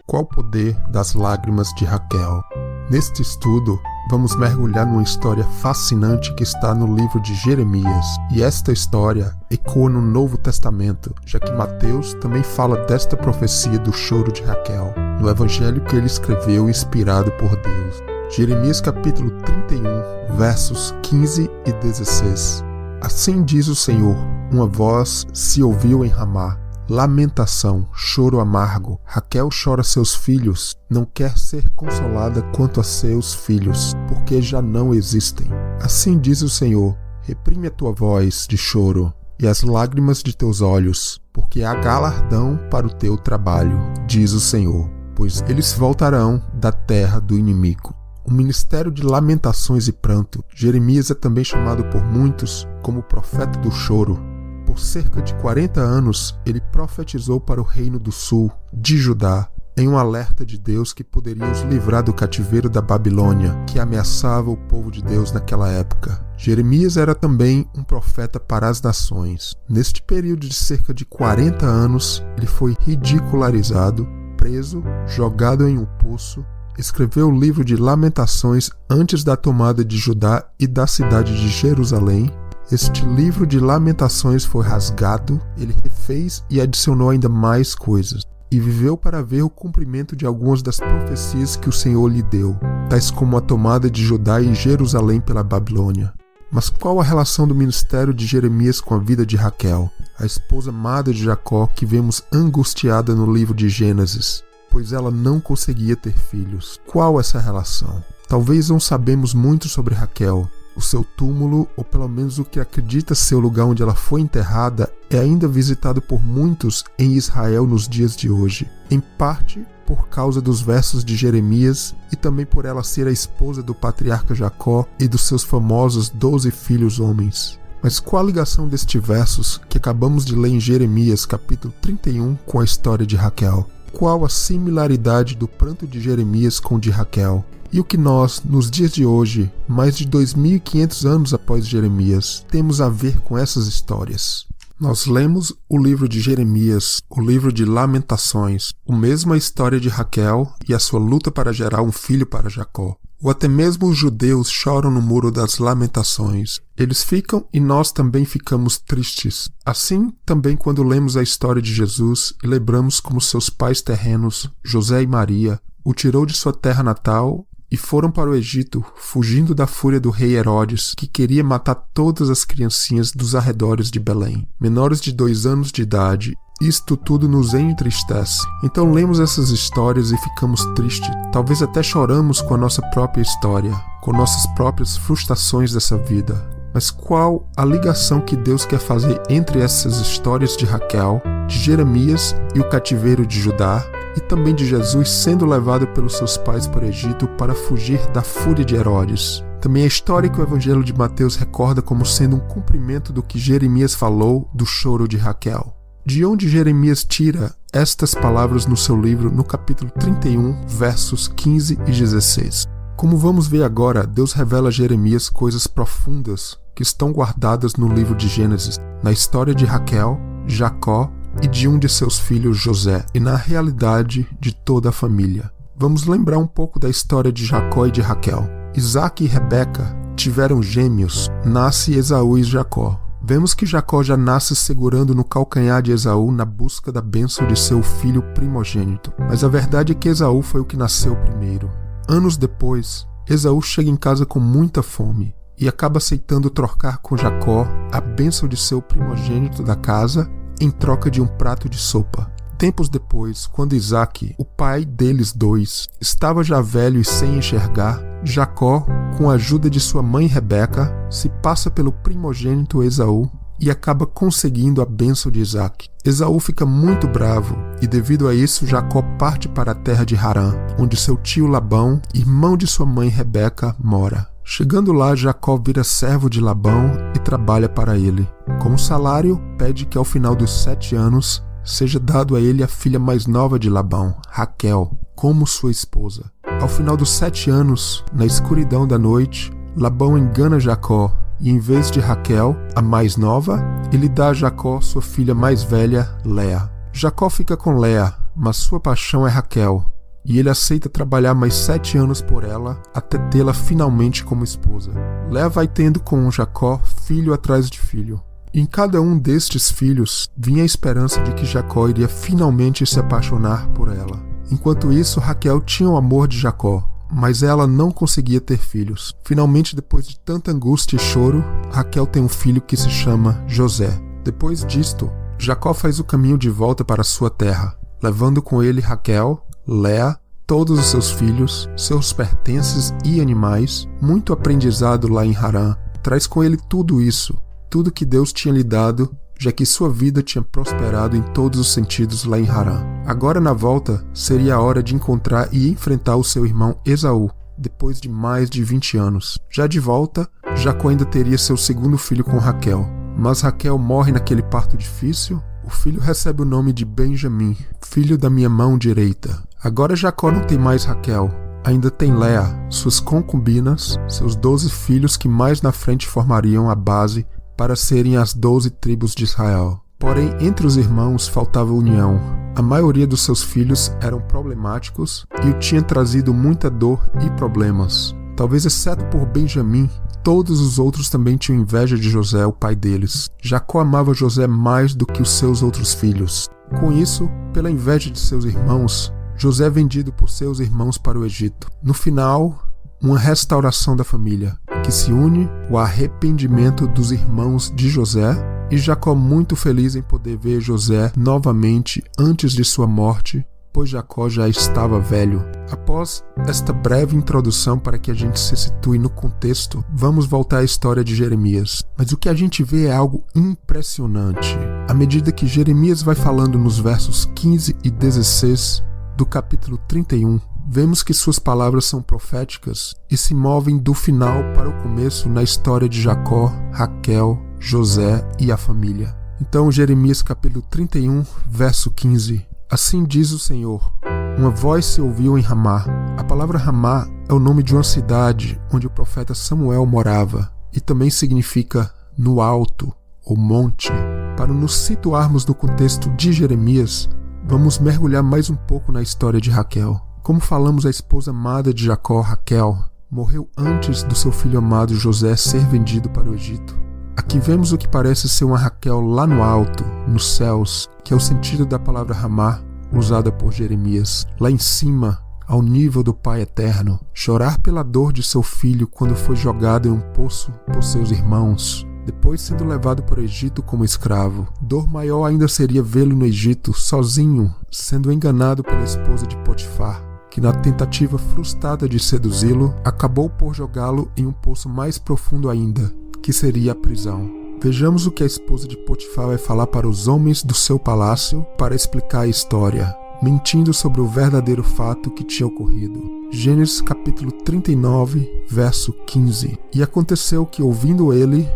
Qual o poder das lágrimas de Raquel? Neste estudo, vamos mergulhar numa história fascinante que está no livro de Jeremias. E esta história ecoa no Novo Testamento, já que Mateus também fala desta profecia do choro de Raquel, no evangelho que ele escreveu inspirado por Deus. Jeremias capítulo 31, versos 15 e 16. Assim diz o Senhor, uma voz se ouviu em Ramá, lamentação, choro amargo. Raquel chora seus filhos, não quer ser consolada quanto a seus filhos, porque já não existem. Assim diz o Senhor, reprime a tua voz de choro e as lágrimas de teus olhos, porque há galardão para o teu trabalho, diz o Senhor, pois eles voltarão da terra do inimigo. O ministério de lamentações e pranto, Jeremias é também chamado por muitos como o profeta do choro. Por cerca de 40 anos, ele profetizou para o reino do sul, de Judá, em um alerta de Deus que poderia os livrar do cativeiro da Babilônia, que ameaçava o povo de Deus naquela época. Jeremias era também um profeta para as nações. Neste período de cerca de 40 anos, ele foi ridicularizado, preso, jogado em um poço, escreveu o livro de Lamentações antes da tomada de Judá e da cidade de Jerusalém. Este livro de Lamentações foi rasgado, ele refez e adicionou ainda mais coisas, e viveu para ver o cumprimento de algumas das profecias que o Senhor lhe deu, tais como a tomada de Judá e Jerusalém pela Babilônia. Mas qual a relação do ministério de Jeremias com a vida de Raquel, a esposa amada de Jacó que vemos angustiada no livro de Gênesis, pois ela não conseguia ter filhos? Qual essa relação? Talvez não sabemos muito sobre Raquel. O seu túmulo, ou pelo menos o que acredita ser o lugar onde ela foi enterrada, é ainda visitado por muitos em Israel nos dias de hoje, em parte por causa dos versos de Jeremias e também por ela ser a esposa do patriarca Jacó e dos seus famosos 12 filhos homens. Mas qual a ligação destes versos que acabamos de ler em Jeremias capítulo 31 com a história de Raquel? Qual a similaridade do pranto de Jeremias com o de Raquel? E o que nós, nos dias de hoje, mais de 2.500 anos após Jeremias, temos a ver com essas histórias? Nós lemos o livro de Jeremias, o livro de Lamentações, a mesma história de Raquel e a sua luta para gerar um filho para Jacó. Ou até mesmo os judeus choram no muro das lamentações. Eles ficam e nós também ficamos tristes. Assim, também quando lemos a história de Jesus e lembramos como seus pais terrenos, José e Maria, o tirou de sua terra natal e foram para o Egito, fugindo da fúria do rei Herodes, que queria matar todas as criancinhas dos arredores de Belém, menores de 2 anos de idade. Isto tudo nos entristece. Então lemos essas histórias e ficamos tristes. Talvez até choramos com a nossa própria história, com nossas próprias frustrações dessa vida. Mas qual a ligação que Deus quer fazer entre essas histórias de Raquel, de Jeremias e o cativeiro de Judá, e também de Jesus sendo levado pelos seus pais para o Egito para fugir da fúria de Herodes? Também a história que o Evangelho de Mateus recorda como sendo um cumprimento do que Jeremias falou do choro de Raquel. De onde Jeremias tira estas palavras no seu livro, no capítulo 31, versos 15 e 16. Como vamos ver agora, Deus revela a Jeremias coisas profundas que estão guardadas no livro de Gênesis, na história de Raquel, Jacó e de um de seus filhos, José, e na realidade de toda a família. Vamos lembrar um pouco da história de Jacó e de Raquel. Isaac e Rebeca tiveram gêmeos, nasce Esaú e Jacó. Vemos que Jacó já nasce segurando no calcanhar de Esaú na busca da bênção de seu filho primogênito. Mas a verdade é que Esaú foi o que nasceu primeiro. Anos depois, Esaú chega em casa com muita fome e acaba aceitando trocar com Jacó a bênção de seu primogênito da casa em troca de um prato de sopa. Tempos depois, quando Isaac, o pai deles dois, estava já velho e sem enxergar, Jacó, com a ajuda de sua mãe Rebeca, se passa pelo primogênito Esaú e acaba conseguindo a bênção de Isaac. Esaú fica muito bravo e, devido a isso, Jacó parte para a terra de Harã, onde seu tio Labão, irmão de sua mãe Rebeca, mora. Chegando lá, Jacó vira servo de Labão e trabalha para ele. Como salário, pede que ao final dos 7 anos seja dado a ele a filha mais nova de Labão, Raquel, como sua esposa. Ao final dos 7 anos, na escuridão da noite, Labão engana Jacó e, em vez de Raquel, a mais nova, ele dá a Jacó sua filha mais velha, Léa. Jacó fica com Léa, mas sua paixão é Raquel, e ele aceita trabalhar mais 7 anos por ela até tê-la finalmente como esposa. Léa vai tendo com Jacó filho atrás de filho. E em cada um destes filhos vinha a esperança de que Jacó iria finalmente se apaixonar por ela. Enquanto isso, Raquel tinha o amor de Jacó, mas ela não conseguia ter filhos. Finalmente, depois de tanta angústia e choro, Raquel tem um filho que se chama José. Depois disto, Jacó faz o caminho de volta para sua terra, levando com ele Raquel, Léa, todos os seus filhos, seus pertences e animais, muito aprendizado lá em Harã. Traz com ele tudo isso, tudo que Deus tinha lhe dado, já que sua vida tinha prosperado em todos os sentidos lá em Harã. Agora, na volta, seria a hora de encontrar e enfrentar o seu irmão Esaú, depois de mais de 20 anos. Já de volta, Jacó ainda teria seu segundo filho com Raquel. Mas Raquel morre naquele parto difícil. O filho recebe o nome de Benjamim, filho da minha mão direita. Agora Jacó não tem mais Raquel. Ainda tem Léa, suas concubinas, seus 12 filhos que mais na frente formariam a base para serem as 12 tribos de Israel. Porém, entre os irmãos faltava união. A maioria dos seus filhos eram problemáticos e o tinha trazido muita dor e problemas. Talvez exceto por Benjamim, todos os outros também tinham inveja de José, o pai deles. Jacó amava José mais do que os seus outros filhos. Com isso, pela inveja de seus irmãos, José é vendido por seus irmãos para o Egito. No final, uma restauração da família, que se une ao arrependimento dos irmãos de José, e Jacó muito feliz em poder ver José novamente antes de sua morte, pois Jacó já estava velho. Após esta breve introdução para que a gente se situe no contexto, vamos voltar à história de Jeremias. Mas o que a gente vê é algo impressionante. À medida que Jeremias vai falando nos versos 15 e 16 do capítulo 31, vemos que suas palavras são proféticas e se movem do final para o começo na história de Jacó, Raquel, José e a família. Então, Jeremias capítulo 31, verso 15. Assim diz o Senhor: uma voz se ouviu em Ramá. A palavra Ramá é o nome de uma cidade onde o profeta Samuel morava e também significa no alto ou monte. Para nos situarmos no contexto de Jeremias, vamos mergulhar mais um pouco na história de Raquel. Como falamos, a esposa amada de Jacó, Raquel, morreu antes do seu filho amado José ser vendido para o Egito. Aqui vemos o que parece ser uma Raquel lá no alto, nos céus, que é o sentido da palavra Ramá, usada por Jeremias. Lá em cima, ao nível do Pai Eterno, chorar pela dor de seu filho quando foi jogado em um poço por seus irmãos, depois sendo levado para o Egito como escravo. Dor maior ainda seria vê-lo no Egito, sozinho, sendo enganado pela esposa de Potifar, que na tentativa frustrada de seduzi-lo, acabou por jogá-lo em um poço mais profundo ainda, que seria a prisão. Vejamos o que a esposa de Potifar vai falar para os homens do seu palácio para explicar a história, mentindo sobre o verdadeiro fato que tinha ocorrido. Gênesis capítulo 39, verso 15. E aconteceu que, ouvindo ele,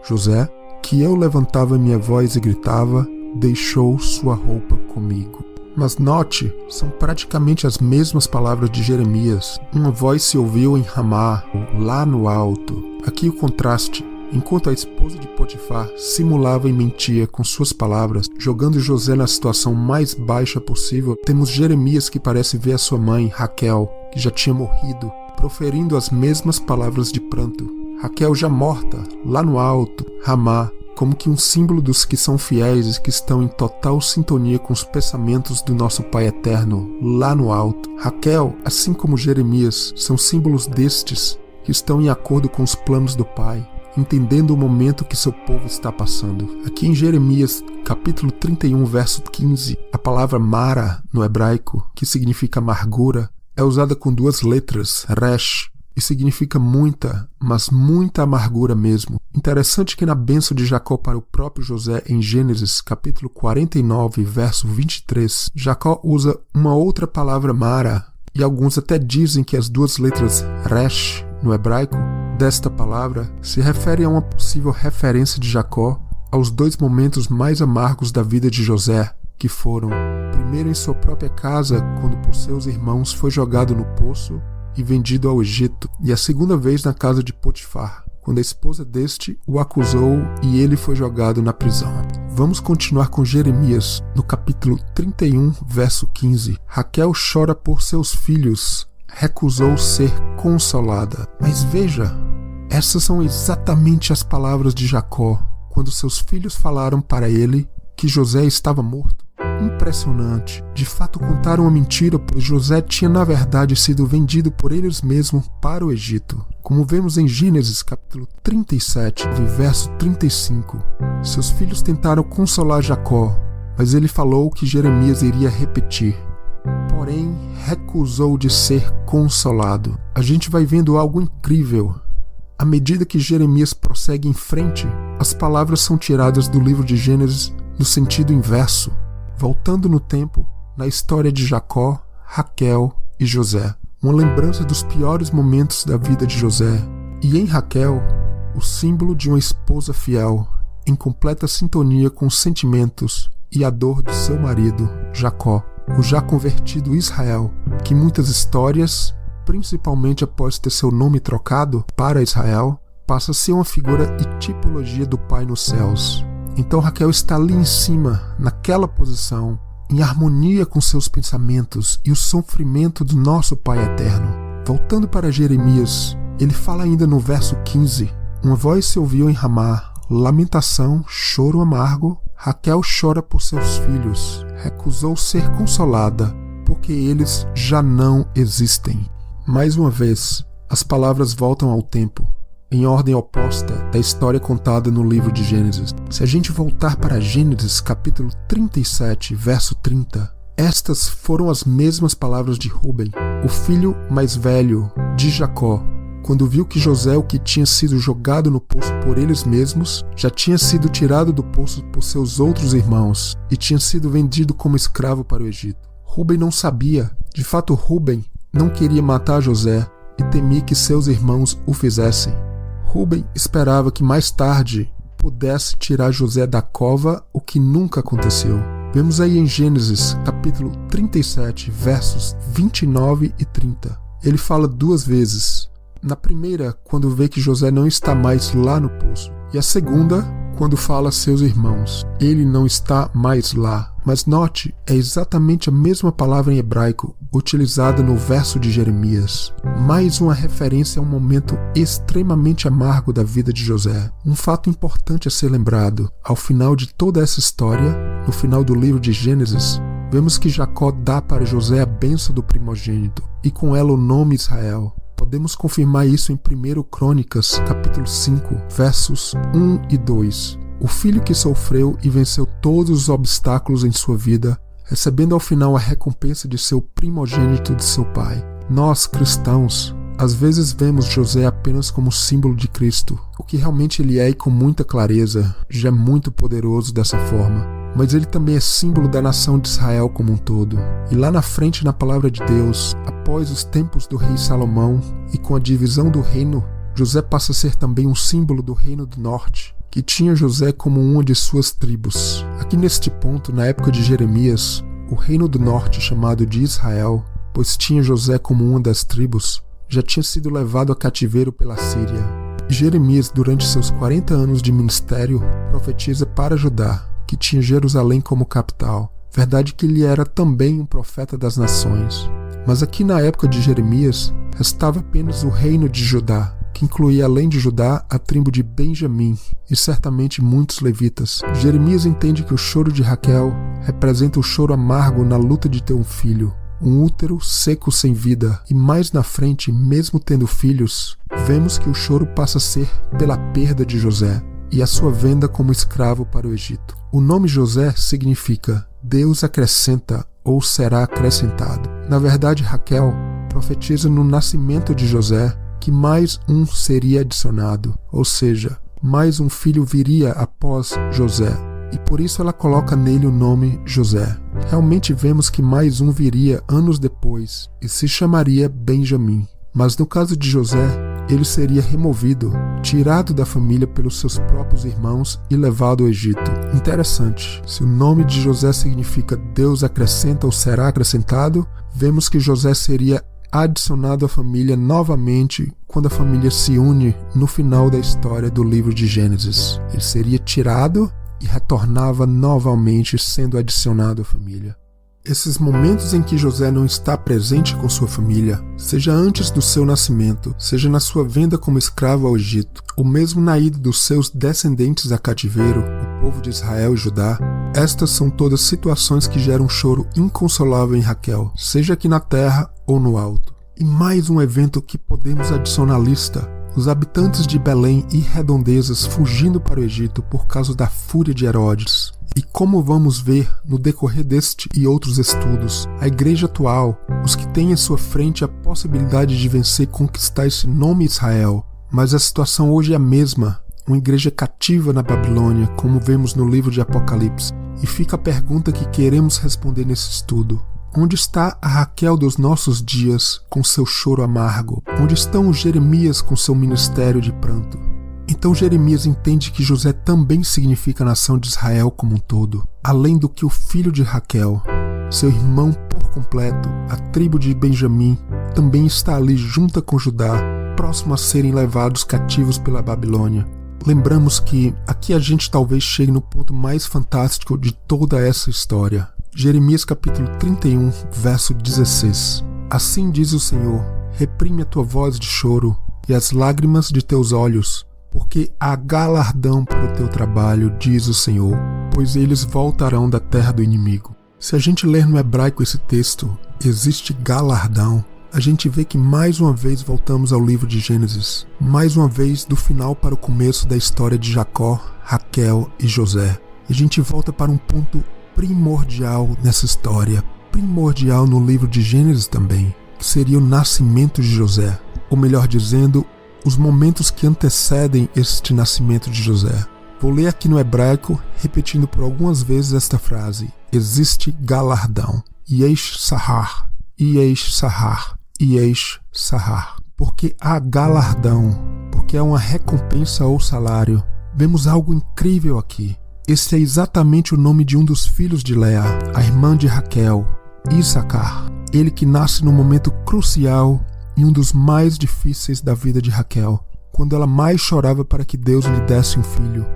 José, que eu levantava minha voz e gritava, deixou sua roupa comigo. Mas note, são praticamente as mesmas palavras de Jeremias. Uma voz se ouviu em Ramá, lá no alto. Aqui o contraste. Enquanto a esposa de Potifar simulava e mentia com suas palavras, jogando José na situação mais baixa possível, temos Jeremias que parece ver a sua mãe, Raquel, que já tinha morrido, proferindo as mesmas palavras de pranto. Raquel já morta, lá no alto, Ramá, como que um símbolo dos que são fiéis e que estão em total sintonia com os pensamentos do nosso Pai Eterno, lá no alto. Raquel, assim como Jeremias, são símbolos destes que estão em acordo com os planos do Pai, entendendo o momento que seu povo está passando. Aqui em Jeremias, capítulo 31, verso 15, a palavra Mara, no hebraico, que significa amargura, é usada com 2 letras, resh, e significa muita, mas muita amargura mesmo. Interessante que na bênção de Jacó para o próprio José, em Gênesis, capítulo 49, verso 23, Jacó usa uma outra palavra Mara, e alguns até dizem que as 2 letras resh, no hebraico, desta palavra se refere a uma possível referência de Jacó aos 2 momentos mais amargos da vida de José, que foram, primeiro em sua própria casa, quando por seus irmãos foi jogado no poço e vendido ao Egito, e a segunda vez na casa de Potifar, quando a esposa deste o acusou e ele foi jogado na prisão. Vamos continuar com Jeremias, no capítulo 31, verso 15. Raquel chora por seus filhos, recusou ser consolada. Mas veja, essas são exatamente as palavras de Jacó, quando seus filhos falaram para ele que José estava morto. Impressionante. De fato contaram uma mentira, pois José tinha na verdade sido vendido por eles mesmos para o Egito. Como vemos em Gênesis capítulo 37, verso 35. Seus filhos tentaram consolar Jacó, mas ele falou que Jeremias iria repetir. Porém, recusou de ser consolado. A gente vai vendo algo incrível. À medida que Jeremias prossegue em frente, as palavras são tiradas do livro de Gênesis no sentido inverso, voltando no tempo, na história de Jacó, Raquel e José. Uma lembrança dos piores momentos da vida de José. E em Raquel, o símbolo de uma esposa fiel, em completa sintonia com os sentimentos e a dor de seu marido, Jacó, o já convertido Israel, que muitas histórias, principalmente após ter seu nome trocado para Israel, passa a ser uma figura e tipologia do Pai nos céus. Então Raquel está ali em cima, naquela posição, em harmonia com seus pensamentos e o sofrimento do nosso Pai eterno. Voltando para Jeremias, ele fala ainda no verso 15: uma voz se ouviu em Ramá, lamentação, choro amargo. Raquel chora por seus filhos, recusou ser consolada, porque eles já não existem. Mais uma vez, as palavras voltam ao tempo, em ordem oposta da história contada no livro de Gênesis. Se a gente voltar para Gênesis capítulo 37, verso 30, estas foram as mesmas palavras de Rúben, o filho mais velho de Jacó, quando viu que José, o que tinha sido jogado no poço por eles mesmos, já tinha sido tirado do poço por seus outros irmãos e tinha sido vendido como escravo para o Egito. Rúben não sabia, de fato Rúben não queria matar José e temia que seus irmãos o fizessem. Rúben esperava que mais tarde pudesse tirar José da cova, o que nunca aconteceu. Vemos aí em Gênesis, capítulo 37, versos 29 e 30. Ele fala duas vezes. Na primeira, quando vê que José não está mais lá no poço. E a segunda, quando fala a seus irmãos. Ele não está mais lá. Mas note, é exatamente a mesma palavra em hebraico utilizada no verso de Jeremias. Mais uma referência a um momento extremamente amargo da vida de José. Um fato importante a ser lembrado. Ao final de toda essa história, no final do livro de Gênesis, vemos que Jacó dá para José a bênção do primogênito e com ela o nome Israel. Podemos confirmar isso em 1 Crônicas, capítulo 5, versos 1 e 2. O filho que sofreu e venceu todos os obstáculos em sua vida, recebendo ao final a recompensa de seu primogênito de seu pai. Nós, cristãos, às vezes vemos José apenas como símbolo de Cristo, o que realmente ele é e com muita clareza, já é muito poderoso dessa forma. Mas ele também é símbolo da nação de Israel como um todo. E lá na frente na palavra de Deus, após os tempos do rei Salomão e com a divisão do reino, José passa a ser também um símbolo do reino do norte, que tinha José como uma de suas tribos. Aqui neste ponto, na época de Jeremias, o reino do norte chamado de Israel, pois tinha José como uma das tribos, já tinha sido levado a cativeiro pela Síria. Jeremias, durante seus 40 anos de ministério, profetiza para Judá, que tinha Jerusalém como capital. Verdade que ele era também um profeta das nações. Mas aqui na época de Jeremias, restava apenas o reino de Judá, que incluía além de Judá a tribo de Benjamim e certamente muitos levitas. Jeremias entende que o choro de Raquel representa o choro amargo na luta de ter um filho, um útero seco sem vida, e mais na frente, mesmo tendo filhos, vemos que o choro passa a ser pela perda de José e a sua venda como escravo para o Egito. O nome José significa Deus acrescenta ou será acrescentado. Na verdade, Raquel profetiza no nascimento de José que mais um seria adicionado, ou seja, mais um filho viria após José, e por isso ela coloca nele o nome José. Realmente vemos que mais um viria anos depois e se chamaria Benjamim. Mas no caso de José, ele seria removido, tirado da família pelos seus próprios irmãos e levado ao Egito. Interessante, se o nome de José significa Deus acrescenta ou será acrescentado, vemos que José seria adicionado à família novamente quando a família se une no final da história do livro de Gênesis. Ele seria tirado e retornava novamente sendo adicionado à família. Esses momentos em que José não está presente com sua família, seja antes do seu nascimento, seja na sua venda como escravo ao Egito, ou mesmo na ida dos seus descendentes a cativeiro, o povo de Israel e Judá, estas são todas situações que geram um choro inconsolável em Raquel, seja aqui na terra ou no alto. E mais um evento que podemos adicionar à lista: os habitantes de Belém e redondezas fugindo para o Egito por causa da fúria de Herodes. E como vamos ver no decorrer deste e outros estudos, a igreja atual, os que têm em sua frente a possibilidade de vencer e conquistar esse nome Israel, mas a situação hoje é a mesma, uma igreja cativa na Babilônia, como vemos no livro de Apocalipse. E fica a pergunta que queremos responder nesse estudo: onde está a Raquel dos nossos dias com seu choro amargo? Onde estão os Jeremias com seu ministério de pranto? Então Jeremias entende que José também significa a nação de Israel como um todo, além do que o filho de Raquel, seu irmão por completo, a tribo de Benjamim, também está ali junta com Judá, próximo a serem levados cativos pela Babilônia. Lembramos que aqui a gente talvez chegue no ponto mais fantástico de toda essa história. Jeremias capítulo 31, verso 16. Assim diz o Senhor: reprime a tua voz de choro e as lágrimas de teus olhos, porque há galardão para o teu trabalho, diz o Senhor, pois eles voltarão da terra do inimigo. Se a gente ler no hebraico esse texto, existe galardão. A gente vê que mais uma vez voltamos ao livro de Gênesis, mais uma vez do final para o começo da história de Jacó, Raquel e José. E a gente volta para um ponto primordial nessa história, primordial no livro de Gênesis também, que seria o nascimento de José, ou melhor dizendo, os momentos que antecedem este nascimento de José. Vou ler aqui no hebraico, repetindo por algumas vezes esta frase: existe galardão. Yesh sahar, yesh sahar, yesh sahar. Porque há galardão, porque é uma recompensa ou salário. Vemos algo incrível aqui. Esse é exatamente o nome de um dos filhos de Leá, a irmã de Raquel, Issacar. Ele que nasce num momento crucial e um dos mais difíceis da vida de Raquel, quando ela mais chorava para que Deus lhe desse um filho.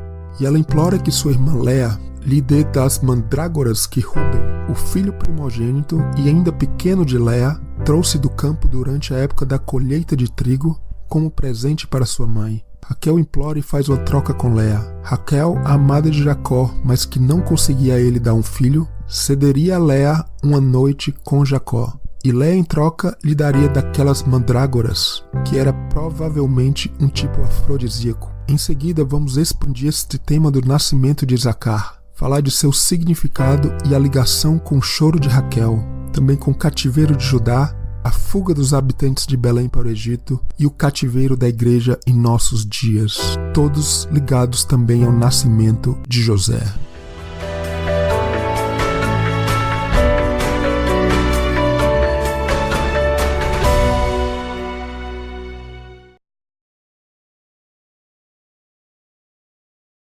E ela implora que sua irmã Léa lhe dê das mandrágoras que Rúben, o filho primogênito e ainda pequeno de Léa, trouxe do campo durante a época da colheita de trigo, como presente para sua mãe. Raquel implora e faz uma troca com Léa. Raquel, a amada de Jacó, mas que não conseguia a ele dar um filho, cederia a Léa uma noite com Jacó. E Léa, em troca, lhe daria daquelas mandrágoras, que era provavelmente um tipo afrodisíaco. Em seguida, vamos expandir este tema do nascimento de Isacar, falar de seu significado e a ligação com o choro de Raquel, também com o cativeiro de Judá, a fuga dos habitantes de Belém para o Egito e o cativeiro da igreja em nossos dias, todos ligados também ao nascimento de José.